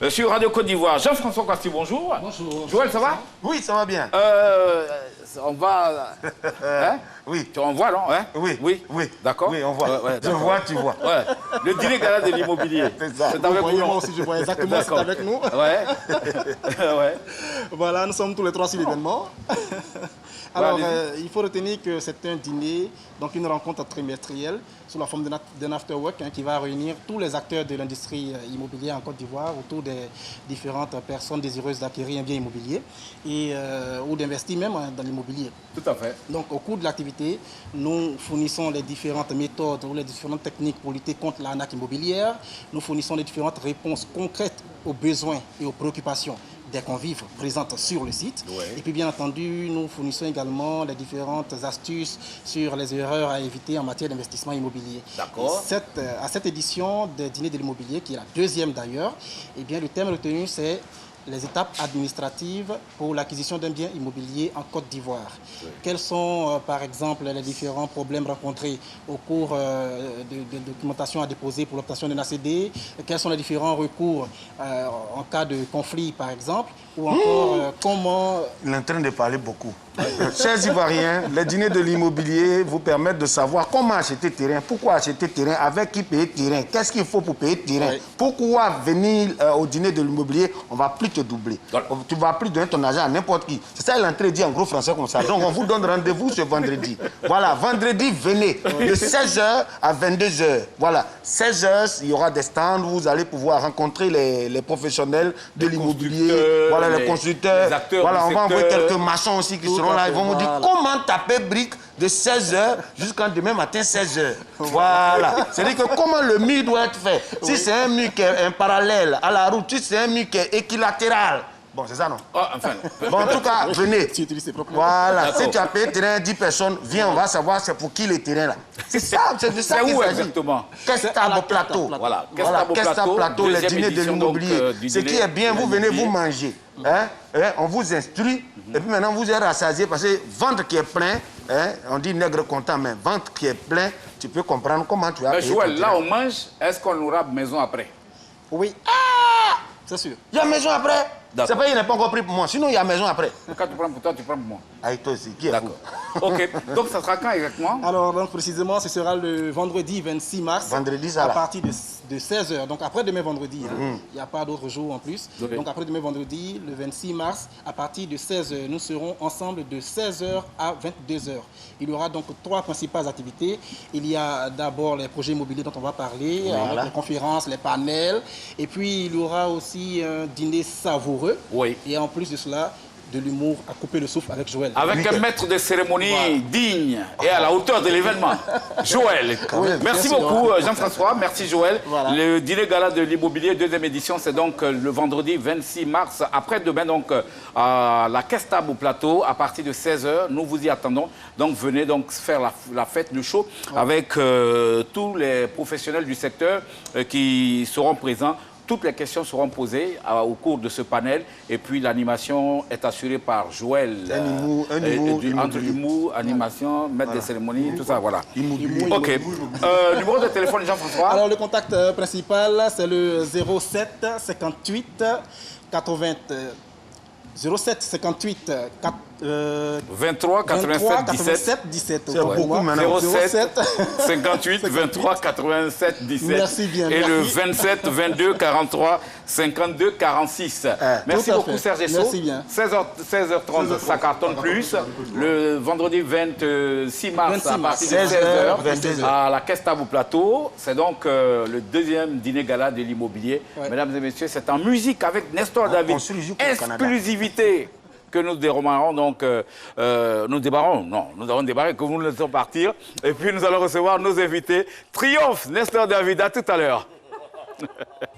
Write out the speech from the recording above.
Sur Radio Côte d'Ivoire. Jean-François Costi, bonjour. Bonjour. Joël, ça va? Oui, ça va bien. On va... Hein? Oui. Tu en vois, non? Hein? Oui. Oui. Oui. D'accord. Oui, on voit. Ouais, je vois, tu vois. Ouais. Le dîner gala de l'immobilier. C'est ça. C'est avec Moi vous. aussi, je vois exactement, c'est avec nous. Ouais. Ouais. Voilà, nous sommes tous les trois sur l'événement. Alors, Ouais, il faut retenir que c'est un dîner, donc une rencontre trimestrielle sous la forme d'un after-work qui va réunir tous les acteurs de l'industrie immobilière en Côte d'Ivoire autour des différentes personnes désireuses d'acquérir un bien immobilier ou d'investir même dans l'immobilier. Tout à fait. Donc, au cours de l'activité, nous fournissons les différentes méthodes ou les différentes techniques pour lutter contre l'arnaque immobilière. Nous fournissons les différentes réponses concrètes aux besoins et aux préoccupations des convives présentes sur le site. Ouais. Et puis, bien entendu, nous fournissons également les différentes astuces sur les erreurs à éviter en matière d'investissement immobilier. D'accord. À cette édition des dîners de l'immobilier, qui est la deuxième d'ailleurs, eh bien, le thème retenu, c'est les étapes administratives pour l'acquisition d'un bien immobilier en Côte d'Ivoire. Oui. Quels sont, par exemple, les différents problèmes rencontrés au cours de documentation à déposer pour l'obtention d'un ACD? Quels sont les différents recours en cas de conflit, par exemple? Ou encore, comment... Il est en train de parler beaucoup. Chers Ivoiriens, les dîners de l'immobilier vous permettent de savoir comment acheter terrain, pourquoi acheter terrain, avec qui payer terrain, qu'est-ce qu'il faut pour payer terrain, oui. Pourquoi venir au dîner de l'immobilier, on ne va plus te doubler. Tu ne vas plus donner ton argent à n'importe qui. C'est ça, il est en train de dire en gros français comme ça. Donc, on vous donne rendez-vous ce vendredi. Voilà, vendredi, venez, de 16h à 22h. Voilà, 16h, il y aura des stands, vous allez pouvoir rencontrer les professionnels de l'immobilier, voilà, les constructeurs. Les acteurs, voilà, on va envoyer quelques maçons aussi qui seront là, ils vont vous dire comment taper brique de 16h jusqu'à demain matin 16h. Voilà. C'est-à-dire que comment le mur doit être fait. Si c'est un mur qui est un parallèle à la route, si c'est un mur qui est équilatéral. Bon, c'est ça, non? Oh, enfin. Bon, en tout cas, venez. Tu utilises tes propres mots. Voilà. Si tu as payé terrain 10 personnes, viens, on va savoir c'est pour qui le terrain là. C'est ça, c'est de ça qu'il s'agit. C'est où exactement? Kestabo Plateau. Voilà, Kestabo Plateau, les dîners de l'immobilier. Ce qui est bien, vous venez vous manger. Hein? On vous instruit. Et puis maintenant, vous êtes rassasié parce que ventre qui est plein, hein? On dit nègre content, mais ventre qui est plein, tu peux comprendre comment tu as payé. Joël, là on mange, est-ce qu'on aura maison après? Oui. Ah! C'est sûr. Il y a maison après? C'est pas qu'il n'est pas encore pris pour moi. Sinon, il y a maison après. Quand tu prends pour toi, tu prends pour moi. Ah, toi aussi, qui est d'accord. Ok, donc ça sera quand exactement? Alors, donc, précisément, ce sera le vendredi 26 mars. Vendredi, ça à partir de 16h. Donc, après-demain vendredi. Hein. Il n'y a pas d'autres jours en plus. Oui. Donc, après-demain vendredi, le 26 mars, à partir de 16h, nous serons ensemble de 16h à 22h. Il y aura donc 3 principales activités. Il y a d'abord les projets immobiliers dont on va parler, voilà. Les conférences, les panels. Et puis, il y aura aussi un dîner savoureux. Oui. Et en plus de cela, de l'humour à couper le souffle avec Joël. Avec un maître de cérémonie digne et à la hauteur de l'événement. Joël. Oui, merci beaucoup Jean-François, merci Joël. Voilà. Le dîner gala de l'immobilier, deuxième édition, c'est donc le vendredi 26 mars, après-demain, donc à la Kestabo Plateau, à partir de 16h. Nous vous y attendons. Donc venez donc faire la fête, le show, avec tous les professionnels du secteur qui seront présents. Toutes les questions seront posées au cours de ce panel et puis l'animation est assurée par Joël. Entre humour, animation, maître de cérémonie, tout ça, voilà. Ok. Numéro de téléphone, Jean-François? Alors, le contact principal, c'est le 07 58 80... 07 58 23 87 17. C'est beaucoup maintenant. 07 58 23 87 17. Merci bien. Et le 27 22 43 52 46. Merci beaucoup Serge Esso. Merci bien. 16h30, ça cartonne plus. Le vendredi 26 mars à partir de 16h à la Kestabo Plateau. C'est donc le deuxième dîner gala de l'immobilier. Mesdames et messieurs, c'est en musique avec Nestor David. Exclusivité que nous démarrons, donc nous débarrons, non, nous allons débarrer, que vous nous laissons partir. Et puis nous allons recevoir nos invités. Triomphe, Nestor David, à tout à l'heure.